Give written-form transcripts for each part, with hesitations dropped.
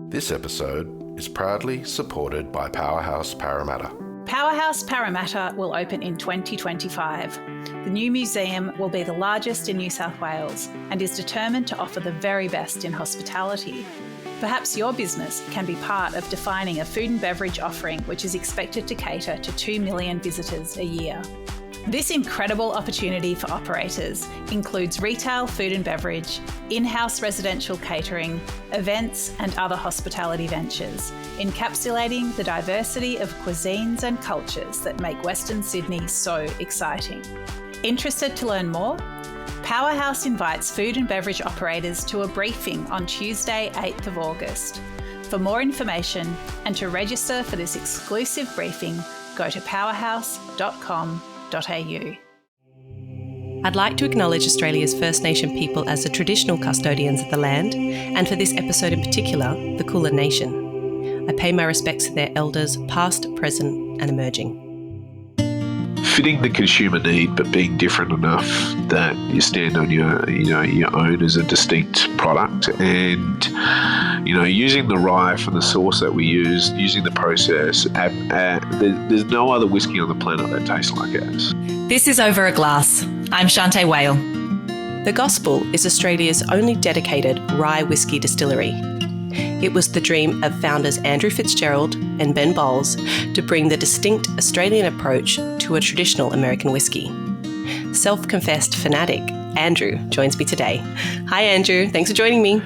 This episode is proudly supported by Powerhouse Parramatta. Powerhouse Parramatta will open in 2025. The new museum will be the largest in New South Wales and is determined to offer the very best in hospitality. Perhaps your business can be part of defining a food and beverage offering which is expected to cater to 2 million visitors a year. This incredible opportunity for operators includes retail food and beverage, in-house residential catering, events and other hospitality ventures, encapsulating the diversity of cuisines and cultures that make Western Sydney so exciting. Interested to learn more? Powerhouse invites food and beverage operators to a briefing on Tuesday, 8th of August. For more information and to register for this exclusive briefing, go to powerhouse.com.au. I'd like to acknowledge Australia's First Nation people as the traditional custodians of the land, and for this episode in particular, the Kulin Nation. I pay my respects to their elders, past, present, and emerging. Fitting the consumer need, but being different enough that you stand on your own as a distinct product, and using the rye from the source that we use, using the process. There's no other whiskey on the planet that tastes like ours. This is Over a Glass. I'm Shanteh Wale. The Gospel is Australia's only dedicated rye whiskey distillery. It was the dream of founders Andrew Fitzgerald and Ben Bowles to bring the distinct Australian approach to a traditional American whiskey. Self-confessed fanatic, Andrew joins me today. Hi Andrew, thanks for joining me.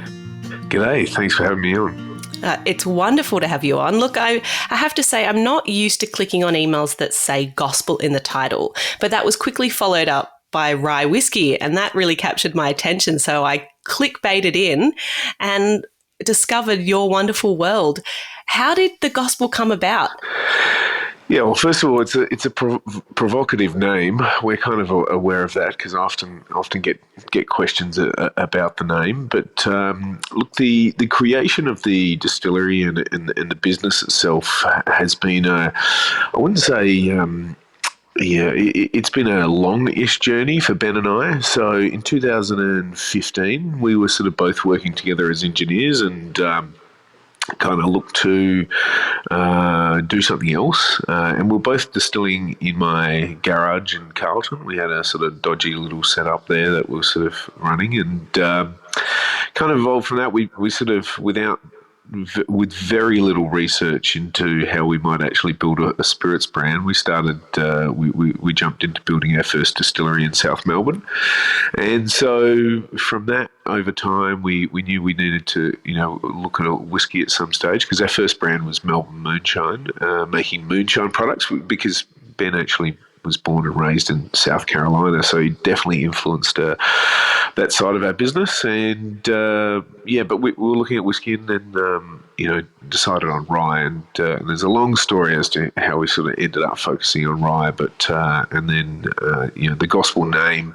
G'day, thanks for having me on. It's wonderful to have you on. Look, I have to say I'm not used to clicking on emails that say gospel in the title, but that was quickly followed up by rye whiskey, and that really captured my attention. So I clickbaited in and discovered your wonderful world. How did the gospel come about? Yeah, well, first of all, it's a provocative name. We're kind of aware of that because I often get questions about the name. But look, the creation of the distillery and the business itself has been it's been a long-ish journey for Ben and I. So in 2015, we were sort of both working together as engineers and kind of looked to do something else. And we're both distilling in my garage in Carlton. We had a sort of dodgy little setup there that we were sort of running, and kind of evolved from that. We sort of, with very little research into how we might actually build a spirits brand, we started. We jumped into building our first distillery in South Melbourne, and so from that, over time, we knew we needed to look at a whiskey at some stage, because our first brand was Melbourne Moonshine, making moonshine products, because Ben actually was born and raised in South Carolina, so he definitely influenced that side of our business. And but we were looking at whiskey, and then decided on rye. And there's a long story as to how we sort of ended up focusing on rye. But and then the gospel name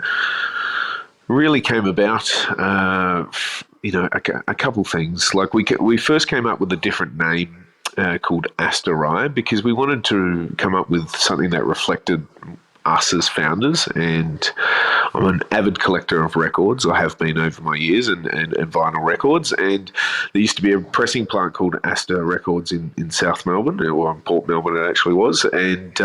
really came about. A couple things. Like we first came up with a different name called Aster Rye, because we wanted to come up with something that reflected us as founders. And I'm an avid collector of records. I have been over my years, and vinyl records. And there used to be a pressing plant called Aster Records in South Melbourne, or in Port Melbourne it actually was. And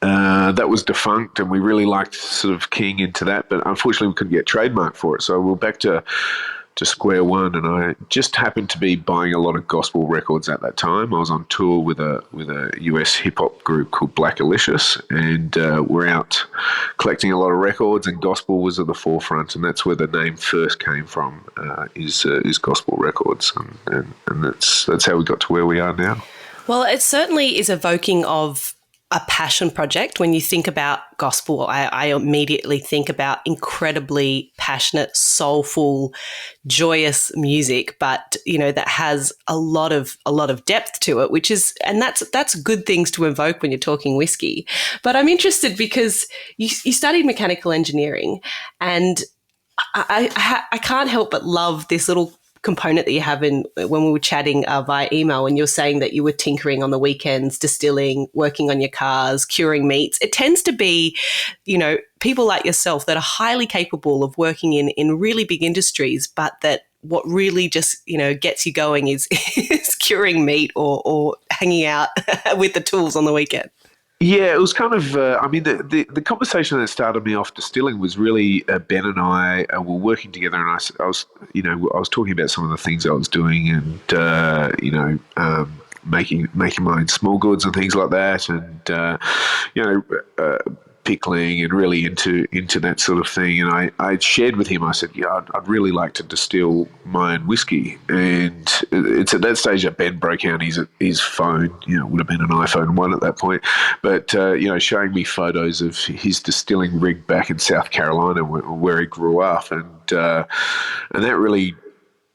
that was defunct, and we really liked sort of keying into that, but unfortunately we couldn't get trademark for it. So we're back to square one, and I just happened to be buying a lot of gospel records at that time. I was on tour with a US hip hop group called Black Alicious, and we're out collecting a lot of records, and gospel was at the forefront, and that's where the name first came from. Is Gospel Records, and that's how we got to where we are now. Well, it certainly is evoking of a passion project. When you think about gospel, I immediately think about incredibly passionate, soulful, joyous music, but that has a lot of depth to it, and that's good things to invoke when you're talking whiskey. But I'm interested because you studied mechanical engineering, and I can't help but love this little component that you have in when we were chatting via email, and you're saying that you were tinkering on the weekends, distilling, working on your cars, curing meats. It tends to be, people like yourself that are highly capable of working in really big industries, but that what really just, gets you going is, is curing meat or hanging out with the tools on the weekend? Yeah, it was kind of. The conversation that started me off distilling was really Ben and I were working together, and I was, I was talking about some of the things I was doing, and making my own small goods and things like that, and pickling and really into that sort of thing. And I shared with him, I said, I'd really like to distill my own whiskey. And it's at that stage that Ben broke out his phone, it would have been an iPhone 1 at that point, but, showing me photos of his distilling rig back in South Carolina where he grew up. And that really,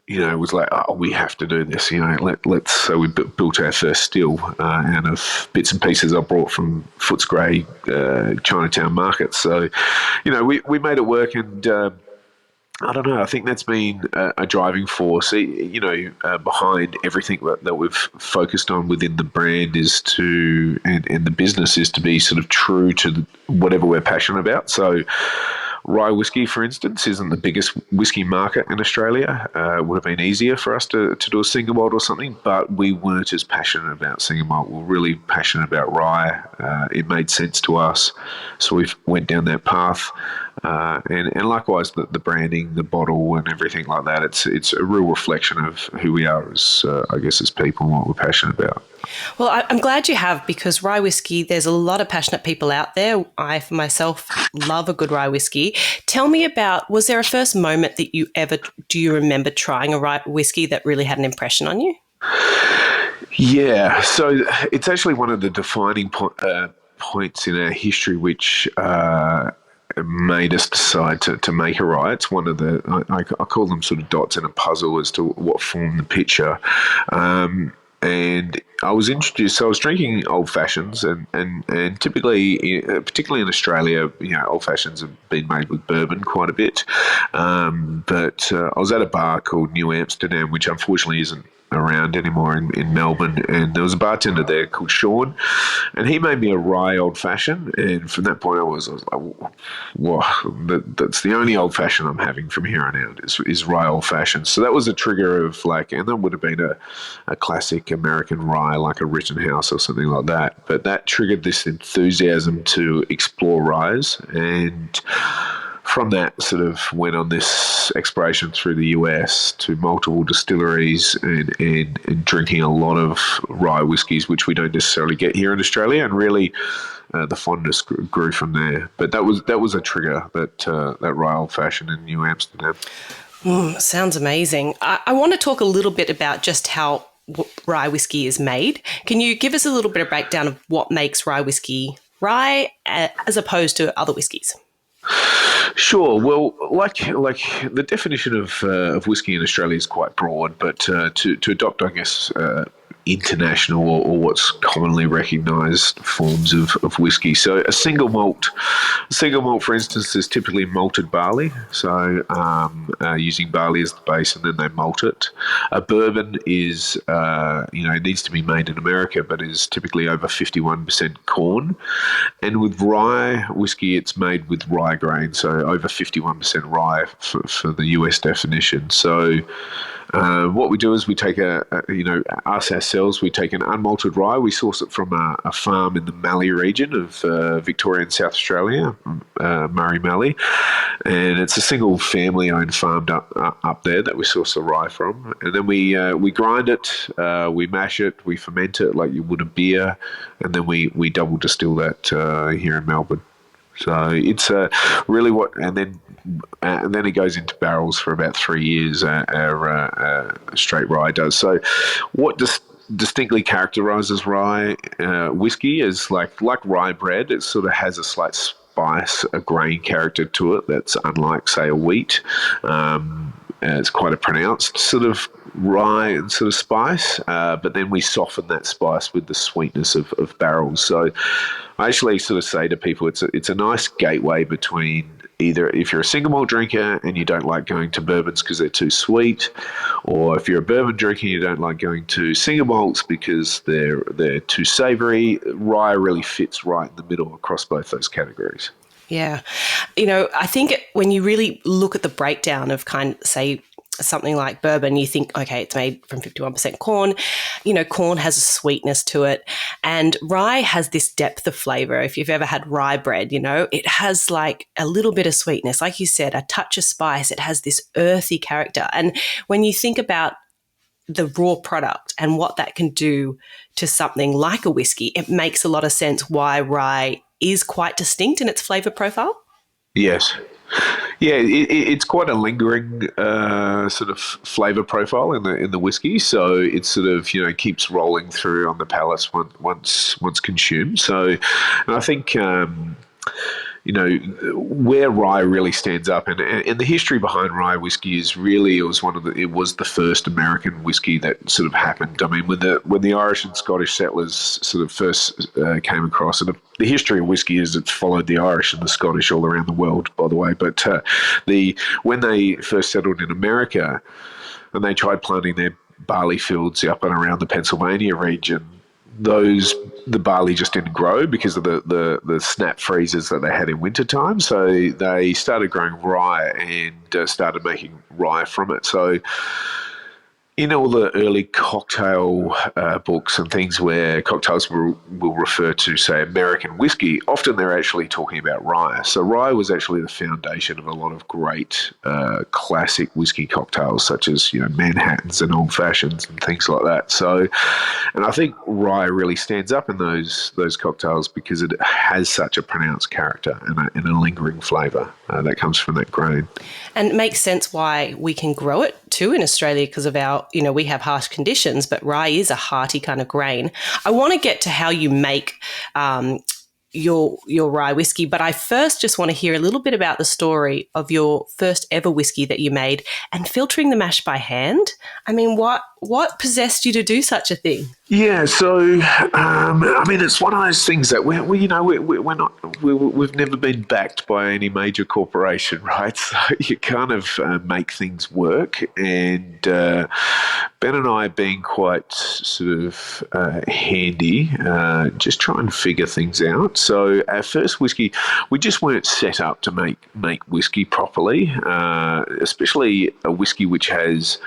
was like, oh, we have to do this, let's, so we built our first still out of bits and pieces I brought from Footscray, Chinatown market. So, we made it work, and I don't know, I think that's been a driving force, behind everything that we've focused on within the brand is to, and the business is to be sort of true to whatever we're passionate about. So, rye whiskey, for instance, isn't the biggest whiskey market in Australia. It would have been easier for us to do a single malt or something, but we weren't as passionate about single malt. We were really passionate about rye. It made sense to us, so we went down that path. And likewise, the branding, the bottle, and everything like that. It's a real reflection of who we are as people and what we're passionate about. Well, I'm glad you have, because rye whiskey, there's a lot of passionate people out there. I, for myself, love a good rye whiskey. Tell me about, was there a first moment that do you remember trying a rye whiskey that really had an impression on you? Yeah, so it's actually one of the defining points in our history which made us decide to make a rye. It's one of the, I call them sort of dots in a puzzle as to what formed the picture. And I was introduced, so I was drinking old fashions, and typically, particularly in Australia, old fashions have been made with bourbon quite a bit. But I was at a bar called New Amsterdam, which unfortunately isn't around anymore in Melbourne, and there was a bartender there called Sean, and he made me a rye old fashioned, and from that point I was like, wow, that's the only old fashioned I'm having from here on out is rye old fashioned. So that was a trigger of and that would have been a classic American rye, like a Rittenhouse or something like that, but that triggered this enthusiasm to explore ryes, and from that, sort of went on this exploration through the US to multiple distilleries and drinking a lot of rye whiskies, which we don't necessarily get here in Australia, and really the fondness grew from there. But that was a trigger, that rye old fashioned in New Amsterdam. Sounds amazing. I want to talk a little bit about just how rye whiskey is made. Can you give us a little bit of breakdown of what makes rye whiskey rye as opposed to other whiskies? Sure. Well, like the definition of whiskey in Australia is quite broad, but to adopt, I guess, international or what's commonly recognised forms of whiskey. So a single malt, for instance, is typically malted barley. So using barley as the base, and then they malt it. A bourbon is, it needs to be made in America, but is typically over 51% corn. And with rye whiskey, it's made with rye grain, so over 51% rye for the US definition. So what we do is we take ourselves, we take an unmalted rye. We source it from a farm in the Mallee region of Victoria and South Australia, Murray Mallee, and it's a single family owned farm up there that we source the rye from. And then we grind it, we mash it, we ferment it like you would a beer, and then we double distill that here in Melbourne. So it's really and then it goes into barrels for about 3 years. Our straight rye does. So what distinctly characterises rye whiskey is like rye bread. It sort of has a slight spice, a grain character to it that's unlike, say, a wheat. It's quite a pronounced sort of rye and sort of spice, but then we soften that spice with the sweetness of barrels. So I actually sort of say to people, it's a nice gateway between either if you're a single malt drinker and you don't like going to bourbons because they're too sweet, or if you're a bourbon drinker and you don't like going to single malts because they're too savoury. Rye really fits right in the middle across both those categories. Yeah. I think when you really look at the breakdown of say something like bourbon, you think, okay, it's made from 51% corn. Corn has a sweetness to it. And rye has this depth of flavor. If you've ever had rye bread, it has like a little bit of sweetness. Like you said, a touch of spice. It has this earthy character. And when you think about the raw product and what that can do to something like a whiskey, it makes a lot of sense why rye is quite distinct in its flavor profile. Yes. Yeah, it's quite a lingering sort of flavour profile in the whiskey, so it sort of keeps rolling through on the palate once consumed. So, and I think where rye really stands up, and the history behind rye whiskey is really it was the first American whiskey that sort of happened. I mean, when the Irish and Scottish settlers sort of first came across it, the history of whiskey is it's followed the Irish and the Scottish all around the world, by the way. But when they first settled in America and they tried planting their barley fields up and around the Pennsylvania region, the barley just didn't grow because of the snap freezes that they had in wintertime. So they started growing rye and started making rye from it. So in all the early cocktail books and things where cocktails will refer to, say, American whiskey, often they're actually talking about rye. So rye was actually the foundation of a lot of great classic whiskey cocktails, such as Manhattans and Old Fashions and things like that. So, and I think rye really stands up in those cocktails because it has such a pronounced character and a lingering flavour that comes from that grain. And it makes sense why we can grow it too in Australia because of our, we have harsh conditions, but rye is a hearty kind of grain. I want to get to how you make your rye whiskey, but I first just want to hear a little bit about the story of your first ever whiskey that you made and filtering the mash by hand. I mean, what possessed you to do such a thing? Yeah, so I mean, it's one of those things that we've never been backed by any major corporation, right? So you kind of make things work, and Ben and I, being quite sort of handy, just try and figure things out. So our first whiskey, we just weren't set up to make whiskey properly, especially a whiskey which has.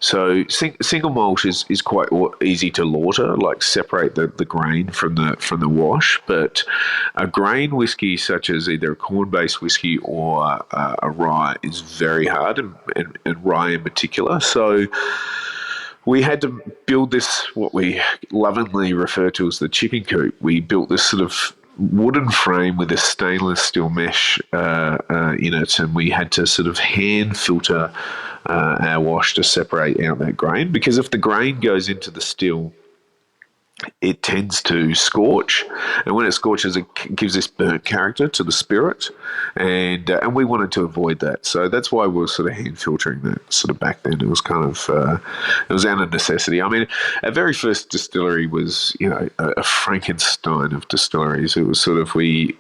So single malt is quite easy to lauter, like separate the grain from the wash. But a grain whiskey, such as either a corn-based whiskey or a rye, is very hard, and rye in particular. So we had to build this, what we lovingly refer to as the chicken coop. We built this sort of wooden frame with a stainless steel mesh in it, and we had to sort of hand filter our wash to separate out that grain, because if the grain goes into the still, it tends to scorch, and when it scorches, it gives this burnt character to the spirit, and we wanted to avoid that. So that's why we were sort of hand filtering that sort of back then. It was kind of it was out of necessity. I mean, our very first distillery was a Frankenstein of distilleries. It was sort of we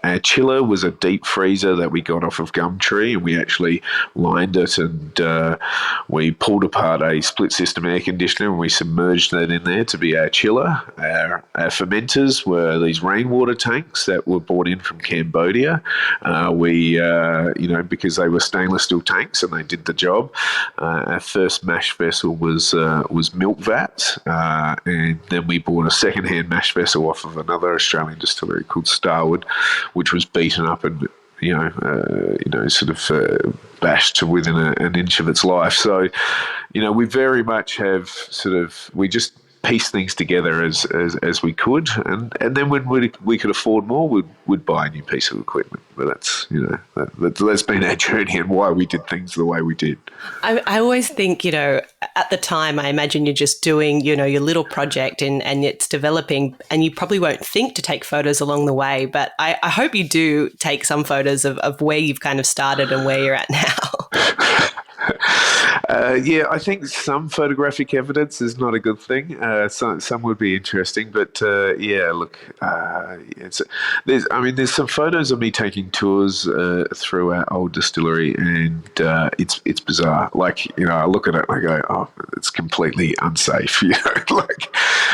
our chiller was a deep freezer that we got off of Gumtree, and we actually lined it, and we pulled apart a split system air conditioner and we submerged that in there to be our chiller. Our fermenters were these rainwater tanks that were brought in from Cambodia. Because they were stainless steel tanks and they did the job. Our first mash vessel was milk vats, and then we bought a second-hand mash vessel off of another Australian distillery called Starwood, which was beaten up and bashed to within an inch of its life. So, we very much have we just piece things together as we could, and then when we could afford more, we'd buy a new piece of equipment. But that's that's been our journey and why we did things the way we did. I always think, at the time, I imagine you're just doing, your little project and it's developing, and you probably won't think to take photos along the way. But I hope you do take some photos of where you've kind of started and where you're at now. I think some photographic evidence is not a good thing. Some would be interesting, but there's some photos of me taking tours through our old distillery, and it's bizarre. Like, I look at it and I go, oh, it's completely unsafe.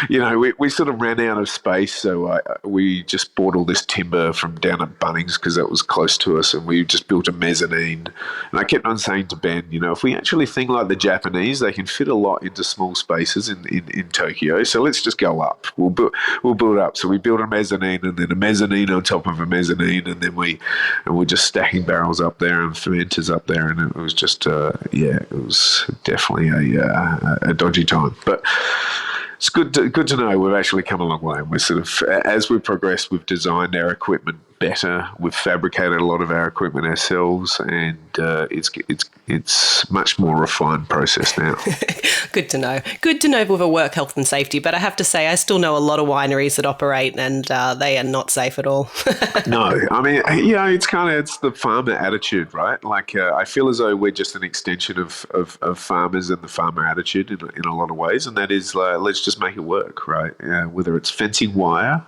we sort of ran out of space, so we just bought all this timber from down at Bunnings because that was close to us, and we just built a mezzanine. And I kept on saying to Ben, if we actually think like the Japanese, they can fit a lot into small spaces in Tokyo. So let's just go up. We'll build up. So we built a mezzanine, and then a mezzanine on top of a mezzanine, and then we're just stacking barrels up there and fermenters up there, and it was just it was definitely a dodgy time, but it's good to know we've actually come a long way. We're sort of, as we've progressed, we've designed our equipment better. We've fabricated a lot of our equipment ourselves, and it's much more refined process now. Good to know. Good to know with a work health and safety. But I have to say, I still know a lot of wineries that operate, and they are not safe at all. No, I mean, it's the farmer attitude, right? Like I feel as though we're just an extension of farmers and the farmer attitude in a lot of ways, and that is let's just make it work, right? Whether it's fencing wire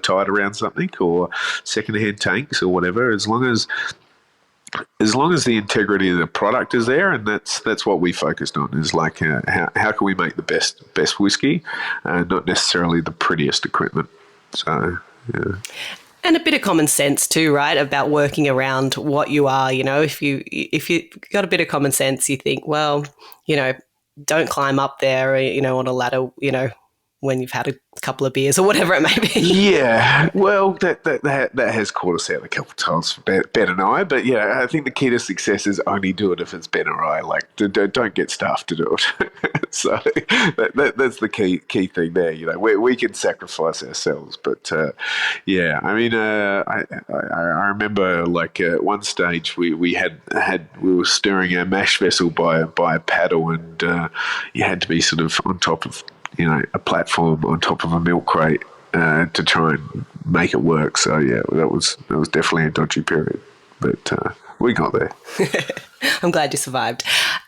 tied around something or secondhand tanks or whatever, as long as the integrity of the product is there, and that's what we focused on, is like how can we make the best whiskey, not necessarily the prettiest equipment. So yeah. And a bit of common sense too, right? About working around what you are. If you got a bit of common sense, you think, well, don't climb up there, on a ladder, when you've had a couple of beers or whatever it may be. Yeah, well, that has caught us out a couple of times for Ben and I. But yeah, I think the key to success is only do it if it's Ben or I. Like, don't get staff to do it. So that's the key thing there. We can sacrifice ourselves, but yeah, I mean, I remember like at one stage we were steering our mash vessel by a paddle, and you had to be sort of on top of a platform on top of a milk crate to try and make it work. So yeah, that was definitely a dodgy period, but we got there. I'm glad you survived.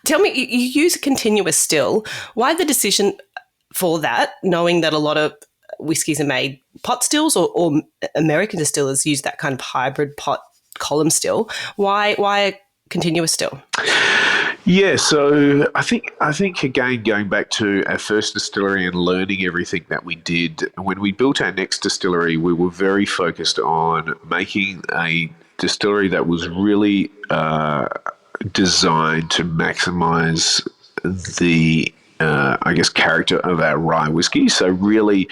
Tell me, you use a continuous still. Why the decision for that, knowing that a lot of whiskies are made pot stills, or American distillers use that kind of hybrid pot column still? Why a continuous still? Yeah, so I think again, going back to our first distillery and learning everything that we did, when we built our next distillery, we were very focused on making a distillery that was really designed to maximise the, character of our rye whiskey. So really,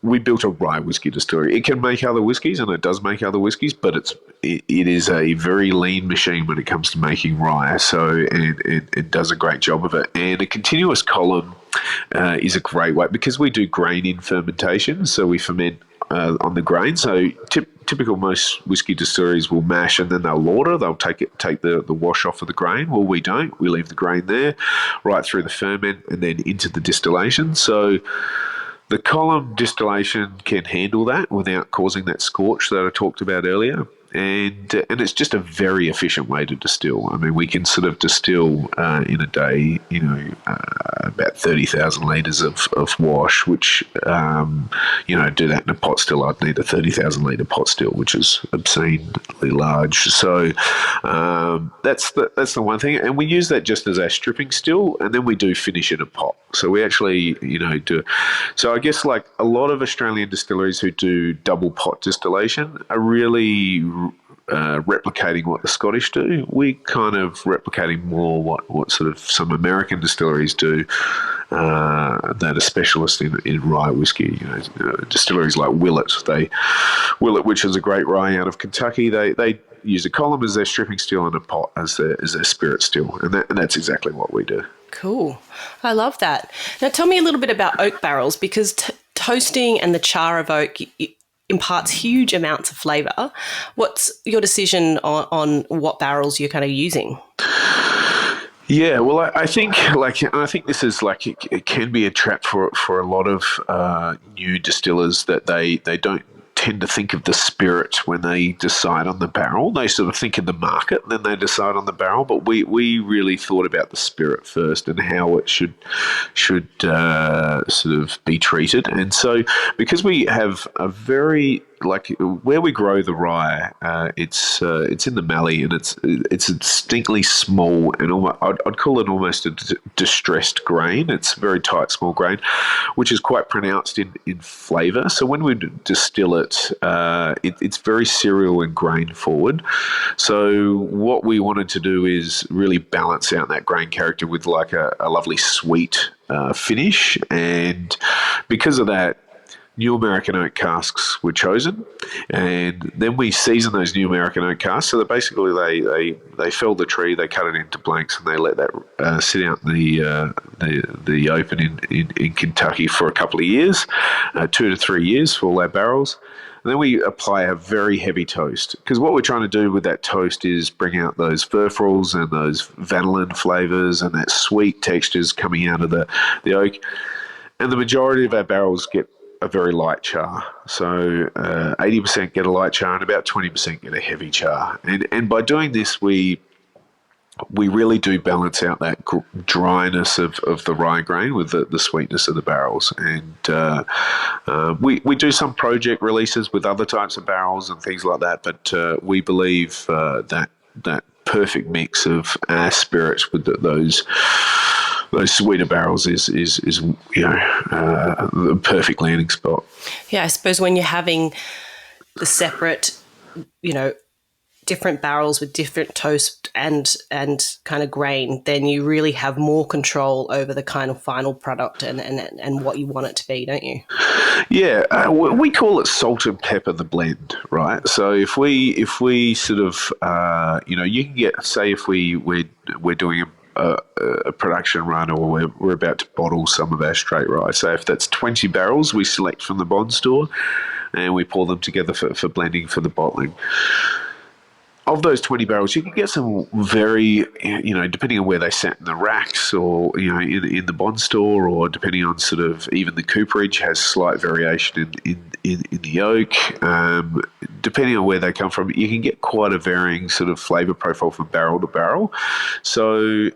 we built a rye whiskey distillery. It can make other whiskies, and it does make other whiskies, but it is a very lean machine when it comes to making rye. So it does a great job of it. And a continuous column is a great way, because we do grain in fermentation, so we ferment on the grain. So typical most whiskey distilleries will mash and then they'll lauter. They'll take the wash off of the grain. Well, we don't. We leave the grain there right through the ferment and then into the distillation. So the column distillation can handle that without causing that scorch that I talked about earlier. And it's just a very efficient way to distill. I mean, we can sort of distill in a day, about 30,000 litres of wash, which, do that in a pot still, I'd need a 30,000 litre pot still, which is obscenely large. So that's the one thing. And we use that just as our stripping still, and then we do finish in a pot. So we actually, do. So I guess like a lot of Australian distilleries who do double pot distillation are really replicating what the Scottish do. We kind of replicating more what sort of some American distilleries do that are specialists in rye whiskey. Distilleries like Willet, which is a great rye out of Kentucky. They use a column as their stripping still and a pot as their spirit still, and that's exactly what we do. Cool. I love that. Now tell me a little bit about oak barrels, because toasting and the char of oak imparts huge amounts of flavour. What's your decision on what barrels you're kind of using? Yeah, well, I think this is like it can be a trap for a lot of new distillers, that they don't tend to think of the spirit when they decide on the barrel. They sort of think of the market, then they decide on the barrel. But we really thought about the spirit first and how it should sort of be treated. And so, because we have a very like where we grow the rye. It's in the Mallee, and it's a distinctly small and I'd call it almost a distressed grain. It's very tight, small grain, which is quite pronounced in flavour. So when we distill it, it's very cereal and grain forward. So what we wanted to do is really balance out that grain character with like a lovely sweet finish, and because of that, new American oak casks were chosen, and then we season those new American oak casks. So that basically they fell the tree, they cut it into blanks, and they let that sit out in the open in Kentucky for a couple of years, 2 to 3 years for all our barrels. And then we apply a very heavy toast, because what we're trying to do with that toast is bring out those furfuryls and those vanillin flavours and that sweet textures coming out of the oak. And the majority of our barrels get a very light char. So 80% get a light char and about 20% get a heavy char. And by doing this, we really do balance out that dryness of the rye grain with the sweetness of the barrels. And we do some project releases with other types of barrels and things like that, but we believe that perfect mix of our spirits with those sweeter barrels is the perfect landing spot. Yeah, I suppose when you're having the separate, different barrels with different toast and kind of grain, then you really have more control over the kind of final product and what you want it to be, don't you? Yeah, we call it salt and pepper the blend, right? So if we sort of, you can get, say if we're doing a production run, or we're about to bottle some of our straight rye. So if that's 20 barrels, we select from the bond store and we pour them together for blending for the bottling. Of those 20 barrels, you can get some very, depending on where they sat in the racks or, in the bond store, or depending on sort of even the cooperage has slight variation in the oak. Depending on where they come from, you can get quite a varying sort of flavour profile from barrel to barrel. So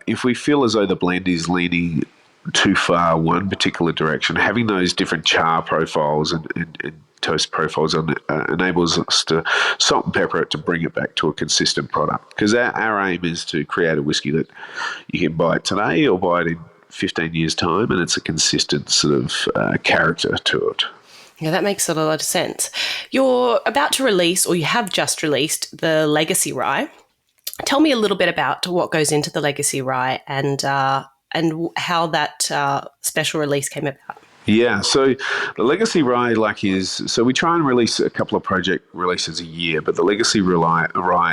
if we feel as though the blend is leaning too far one particular direction, having those different char profiles and toast profiles enables us to salt and pepper it to bring it back to a consistent product. Because our aim is to create a whiskey that you can buy it today or buy it in 15 years' time, and it's a consistent sort of character to it. Yeah, that makes a lot of sense. You're about to release, or you have just released, the Legacy Rye. Tell me a little bit about what goes into the Legacy Rye and how that special release came about. Yeah, so the Legacy Rye so we try and release a couple of project releases a year, but the Legacy Rye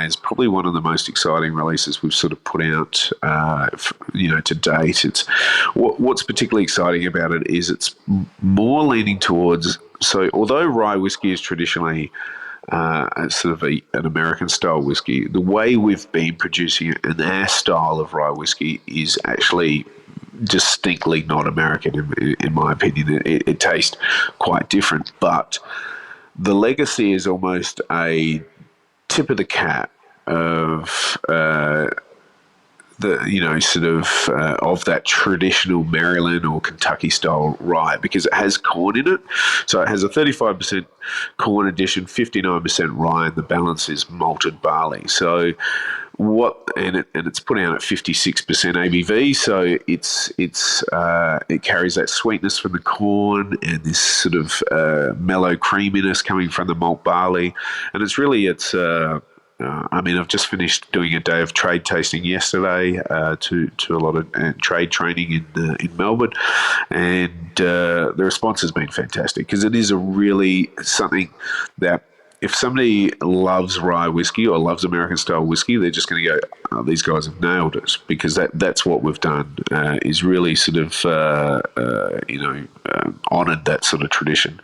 is probably one of the most exciting releases we've sort of put out, to date. It's what's particularly exciting about it is it's more leaning towards, so although rye whiskey is traditionally sort of an American style whiskey, the way we've been producing it and our style of rye whiskey is actually distinctly not American in my opinion. It tastes quite different, but the Legacy is almost a tip of the cap of of that traditional Maryland or Kentucky style rye, because it has corn in it. So it has a 35% corn addition, 59% rye, and the balance is malted barley. So it's put out at 56% ABV, so it carries that sweetness from the corn and this sort of mellow creaminess coming from the malt barley, and I've just finished doing a day of trade tasting yesterday to a lot of trade training in Melbourne, and the response has been fantastic, because it is something that if somebody loves rye whiskey or loves American style whiskey, they're just going to go, oh, these guys have nailed it, because that's what we've done, is really sort of honoured that sort of tradition.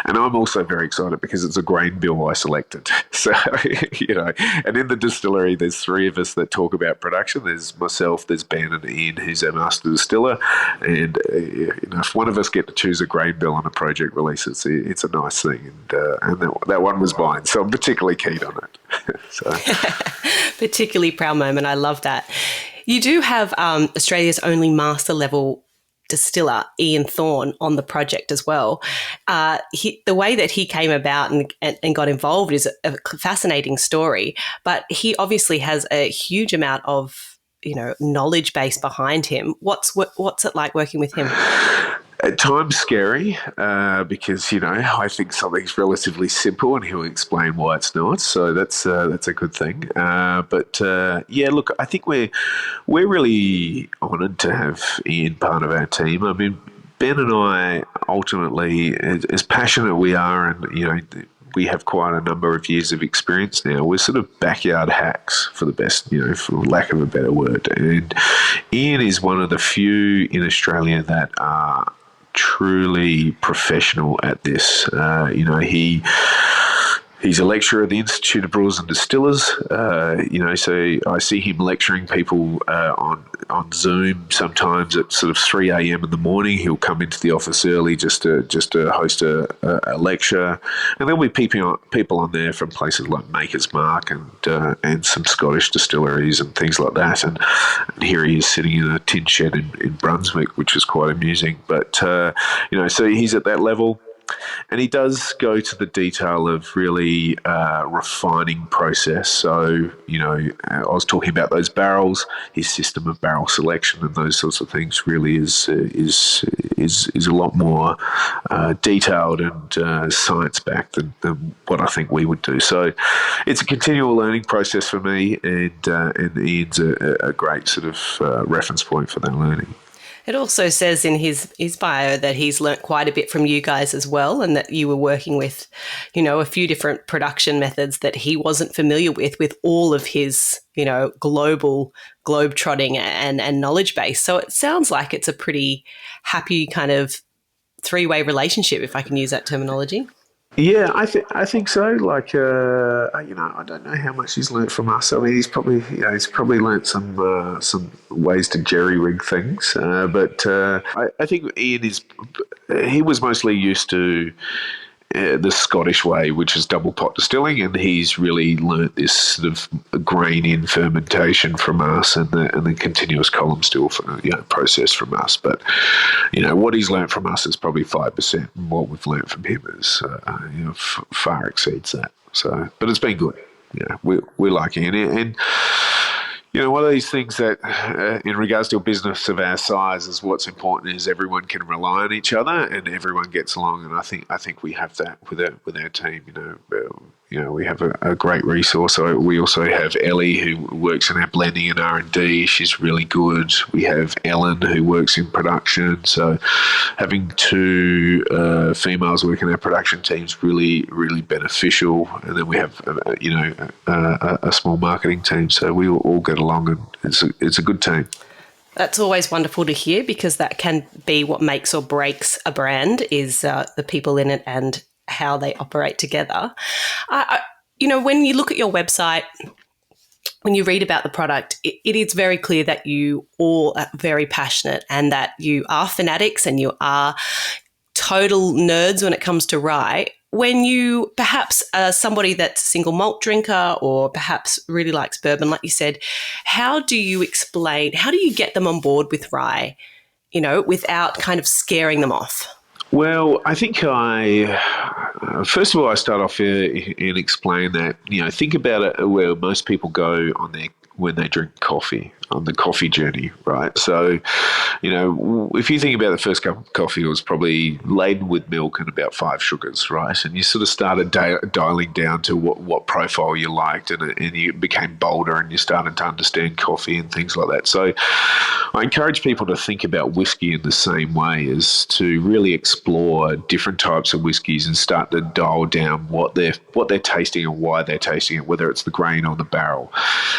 And I'm also very excited because it's a grain bill I selected. So, and in the distillery, there's three of us that talk about production. There's myself, there's Ben and Ian, who's our master distiller. And, if one of us get to choose a grain bill on a project release, it's a nice thing. And that one was mine. So I'm particularly keen on it. So. Particularly proud moment. I love that. You do have Australia's only master level distiller, Ian Thorne, on the project as well. The way that he came about and got involved is a fascinating story, but he obviously has a huge amount of, knowledge base behind him. What's it like working with him? At times scary because, I think something's relatively simple and he'll explain why it's not. So that's a good thing. But look, I think we're really honoured to have Ian part of our team. I mean, Ben and I ultimately, as passionate we are, and, we have quite a number of years of experience now. We're sort of backyard hacks for the best, for lack of a better word. And Ian is one of the few in Australia that are truly professional at this. He's a lecturer at the Institute of Brewers and Distillers. So I see him lecturing people on Zoom sometimes at sort of 3 a.m. in the morning. He'll come into the office early just to host a lecture, and there'll be people on there from places like Maker's Mark and some Scottish distilleries and things like that. And here he is sitting in a tin shed in Brunswick, which is quite amusing. But so he's at that level. And he does go to the detail of really refining process. So, I was talking about those barrels, his system of barrel selection and those sorts of things really is a lot more detailed and science-backed than what I think we would do. So it's a continual learning process for me, and Ian's a great sort of reference point for that learning. It also says in his bio that he's learnt quite a bit from you guys as well, and that you were working with, a few different production methods that he wasn't familiar with all of his, global globe-trotting and knowledge base. So it sounds like it's a pretty happy kind of three-way relationship, if I can use that terminology. Yeah, I think so. Like, I don't know how much he's learnt from us. I mean, he's probably learnt some ways to jerry rig things. But I think Ian he was mostly used to the Scottish way, which is double pot distilling, and he's really learnt this sort of grain in fermentation from us, and the continuous column still process from us. But what he's learnt from us is probably 5%, and what we've learnt from him is far exceeds that. So, but it's been good. We're liking it, and one of these things that, in regards to a business of our size, is what's important is everyone can rely on each other and everyone gets along. And I think we have that with our team. We have a great resource. So we also have Ellie, who works in our blending and R&D. She's really good. We have Ellen, who works in production. So having two females working in our production team is really, really beneficial. And then we have a small marketing team. So we all get along, and it's a good team. That's always wonderful to hear, because that can be what makes or breaks a brand, is the people in it and how they operate together. When you look at your website, when you read about the product, it is very clear that you all are very passionate and that you are fanatics and you are total nerds when it comes to rye. When you perhaps are somebody that's a single malt drinker or perhaps really likes bourbon, like you said, how do you get them on board with rye, without kind of scaring them off? Well, I think first of all, I start off and explain that, think about it where most people go when they drink coffee, on the coffee journey, right? So, if you think about the first cup of coffee, it was probably laden with milk and about 5 sugars, right? And you sort of started dialing down to what profile you liked, and you became bolder and you started to understand coffee and things like that. So I encourage people to think about whiskey in the same way, as to really explore different types of whiskies and start to dial down what they're tasting and why they're tasting it, whether it's the grain or the barrel.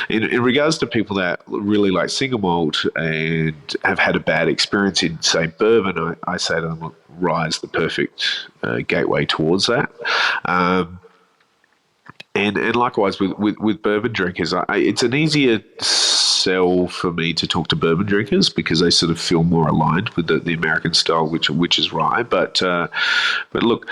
In regards to people that really like single malt and have had a bad experience in, say, bourbon, I say to them, look, rye is the perfect gateway towards that. And likewise with bourbon drinkers, it's an easier sell for me to talk to bourbon drinkers, because they sort of feel more aligned with the American style, which is rye. But look,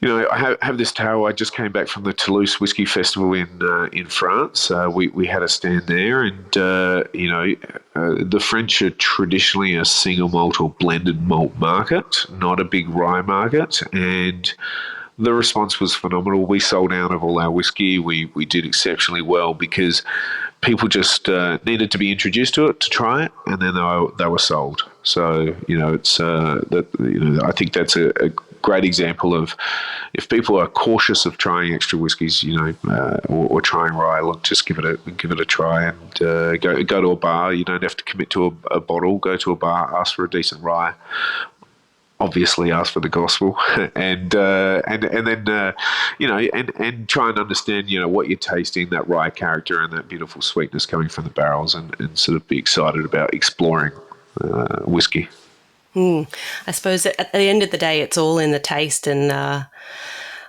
I have this tale. I just came back from the Toulouse Whiskey Festival in France. We had a stand there, and the French are traditionally a single malt or blended malt market, not a big rye market, and the response was phenomenal. We sold out of all our whiskey. We did exceptionally well because people just needed to be introduced to it, to try it, and then they were sold. So it's I think that's a great example of, if people are cautious of trying extra whiskies, or trying rye, look, just give it a try, and go to a bar. You don't have to commit to a bottle. Go to a bar, ask for a decent rye. Obviously, ask for the gospel, and then and try and understand what you're tasting, that rye character and that beautiful sweetness coming from the barrels, and sort of be excited about exploring whiskey. I suppose at the end of the day, it's all in the taste. And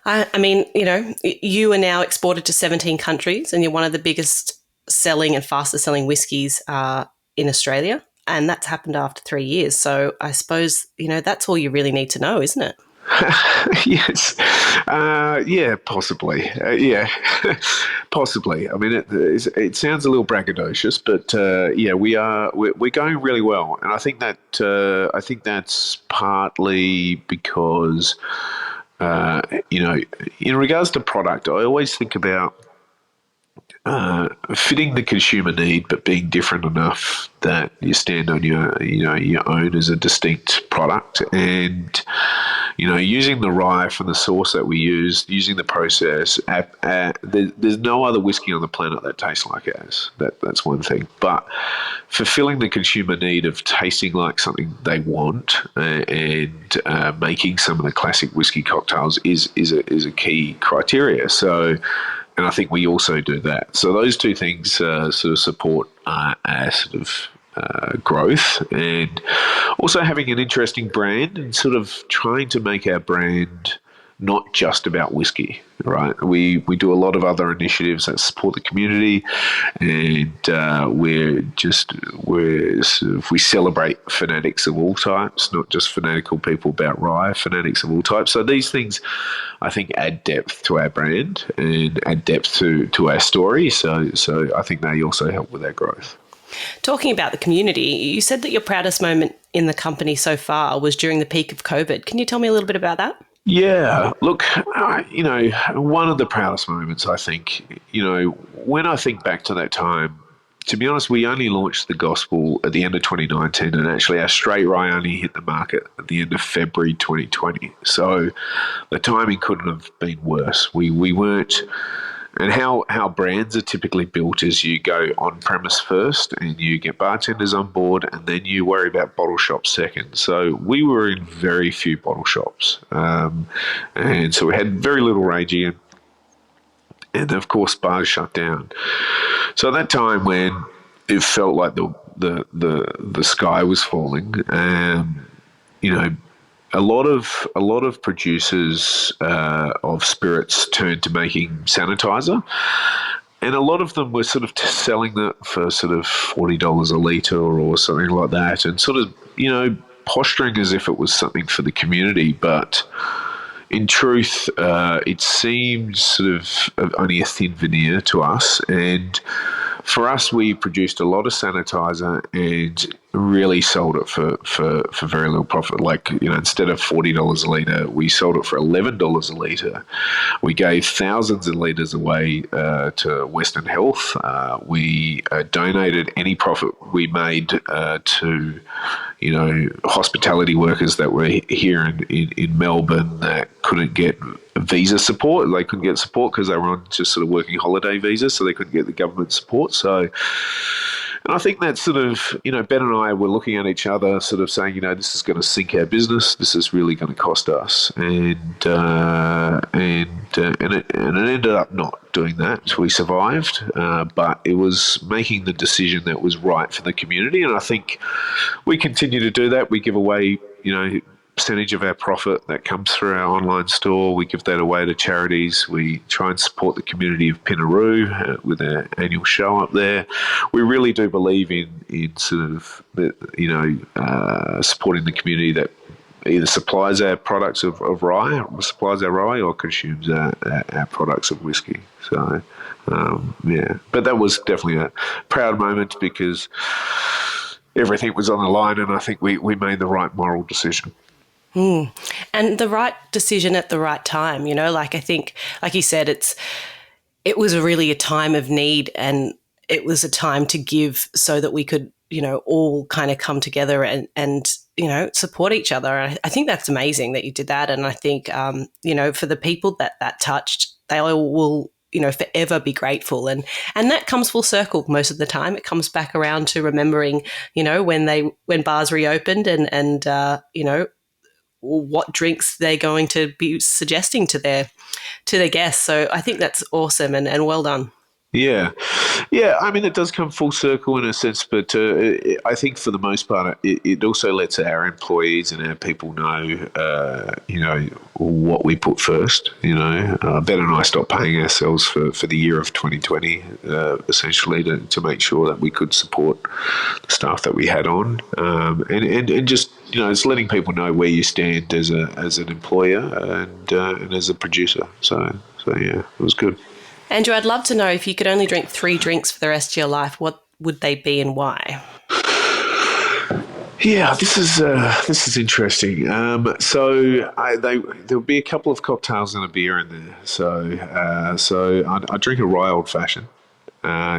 I mean, you are now exported to 17 countries, and you're one of the biggest selling and fastest selling whiskies in Australia. And that's happened after 3 years. So I suppose, that's all you really need to know, isn't it? Yes. Yeah, possibly. Yeah, possibly. I mean, it sounds a little braggadocious, but we're going really well, and I think that's partly because in regards to product, I always think about fitting the consumer need, but being different enough that you stand on your own as a distinct product, and using the rye from the source that we use, using the process. There's no other whiskey on the planet that tastes like ours. That's one thing. But fulfilling the consumer need of tasting like something they want, and making some of the classic whiskey cocktails is a key criteria. So. And I think we also do that. So those two things sort of support our sort of growth, and also having an interesting brand, and sort of trying to make our brand not just about whiskey, right? We do a lot of other initiatives that support the community, and we celebrate fanatics of all types, not just fanatical people about rye, fanatics of all types. So these things, I think, add depth to our brand and add depth to our story. So I think they also help with our growth. Talking about the community, you said that your proudest moment in the company so far was during the peak of COVID. Can you tell me a little bit about that? Yeah, look, one of the proudest moments, I think, when I think back to that time, to be honest, we only launched the gospel at the end of 2019, and actually our straight rye only hit the market at the end of February 2020. So the timing couldn't have been worse. We weren't. And how brands are typically built is you go on premise first, and you get bartenders on board, and then you worry about bottle shops second. So we were in very few bottle shops, and so we had very little ranging, and of course bars shut down. So at that time, when it felt like the sky was falling, a lot of producers of spirits turned to making sanitizer, and a lot of them were sort of selling that for sort of $40 a litre or something like that, and sort of posturing as if it was something for the community. But in truth, it seemed sort of only a thin veneer to us, and for us, we produced a lot of sanitizer and really sold it for very little profit. Like, instead of $40 a litre, we sold it for $11 a litre. We gave thousands of litres away to Western Health. We donated any profit we made to hospitality workers that were here in Melbourne that couldn't get visa support. They couldn't get support because they were on just sort of working holiday visas, so they couldn't get the government support. So, and I think that sort of, Ben and I were looking at each other sort of saying, this is going to sink our business. This is really going to cost us. And it ended up not doing that. We survived, but it was making the decision that was right for the community. And I think we continue to do that. We give away, percentage of our profit that comes through our online store. We give that away to charities. We try and support the community of Pinaroo with our annual show up there. We really do believe in sort of supporting the community that either supplies our products of rye, supplies our rye, or consumes our products of whiskey. So, but that was definitely a proud moment because everything was on the line, and I think we made the right moral decision. And the right decision at the right time, I think, like you said, it was really a time of need, and it was a time to give so that we could, all kind of come together and support each other. I think that's amazing that you did that. And I think, for the people that touched, they will, forever be grateful. And that comes full circle most of the time. It comes back around to remembering, when bars reopened and what drinks they're going to be suggesting to their guests. So I think that's awesome and well done. Yeah. I mean, it does come full circle in a sense, but I think for the most part, it also lets our employees and our people know, what we put first. Ben and I stopped paying ourselves for the year of 2020, essentially to make sure that we could support the staff that we had on, and just it's letting people know where you stand as an employer and as a producer. So yeah, it was good. Andrew, I'd love to know, if you could only drink 3 drinks for the rest of your life, what would they be and why? Yeah, this is interesting. There'll be a couple of cocktails and a beer in there. So I drink a rye old fashioned,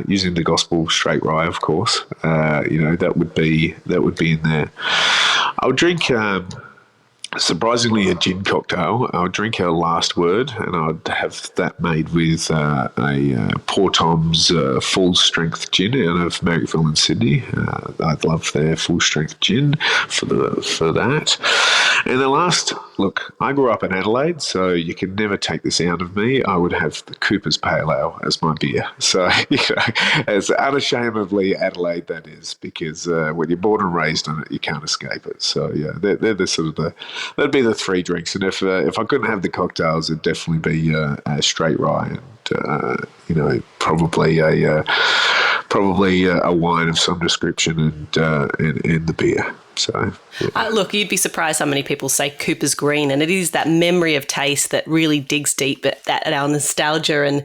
using the gospel straight rye, of course. That would be in there. I'll drink. Surprisingly, a gin cocktail. I would drink a Last Word, and I'd have that made with a Poor Tom's full-strength gin out of Marrickville in Sydney. I'd love their full-strength gin for that. And the last, look, I grew up in Adelaide, so you can never take this out of me. I would have the Cooper's Pale Ale as my beer. So, as unashamedly Adelaide that is, because when you're born and raised on it, you can't escape it. So, yeah, they're the sort of that'd be the 3 drinks. And if I couldn't have the cocktails, it'd definitely be a straight rye and, probably a wine of some description and the beer. So, yeah. Look, you'd be surprised how many people say Cooper's Green, and it is that memory of taste that really digs deep at our nostalgia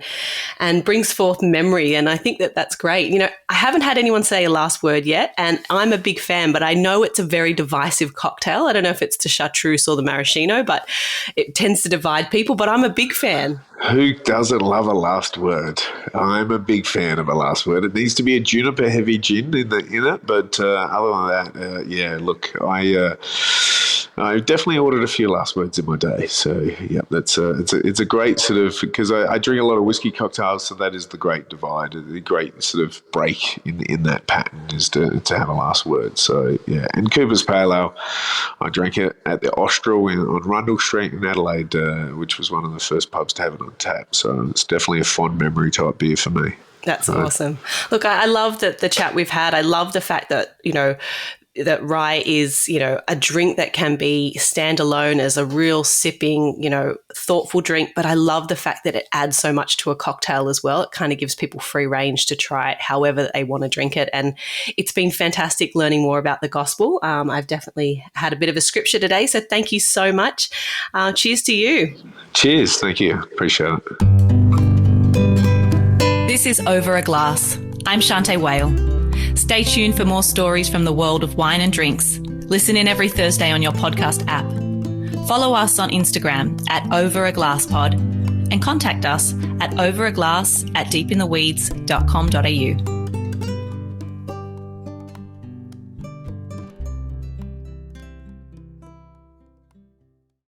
and brings forth memory. And I think that's great. I haven't had anyone say a Last Word yet, and I'm a big fan, but I know it's a very divisive cocktail. I don't know if it's the chartreuse or the maraschino, but it tends to divide people, but I'm a big fan. Who doesn't love a Last Word? I'm a big fan of a Last Word. It needs to be a juniper heavy gin in it, but other than that, yeah. Look, I definitely ordered a few Last Words in my day. So yeah, it's a great sort of, because I drink a lot of whiskey cocktails, so that is the great divide, the great sort of break in that pattern is to have a Last Word. So yeah, and Cooper's Pale Ale, I drank it at the Austral on Rundle Street in Adelaide, which was one of the first pubs to have it on tap. So it's definitely a fond memory type beer for me. That's awesome. Look, I love the chat we've had. I love the fact that, that rye is, a drink that can be standalone as a real sipping, thoughtful drink. But I love the fact that it adds so much to a cocktail as well. It kind of gives people free range to try it however they want to drink it. And it's been fantastic learning more about the gospel. I've definitely had a bit of a scripture today. So thank you so much. Cheers to you. Cheers. Thank you. Appreciate it. This is Over a Glass. I'm Shanteh Wale. Stay tuned for more stories from the world of wine and drinks. Listen in every Thursday on your podcast app. Follow us on Instagram at overaglasspod and contact us at overaglass@deepintheweeds.com.au.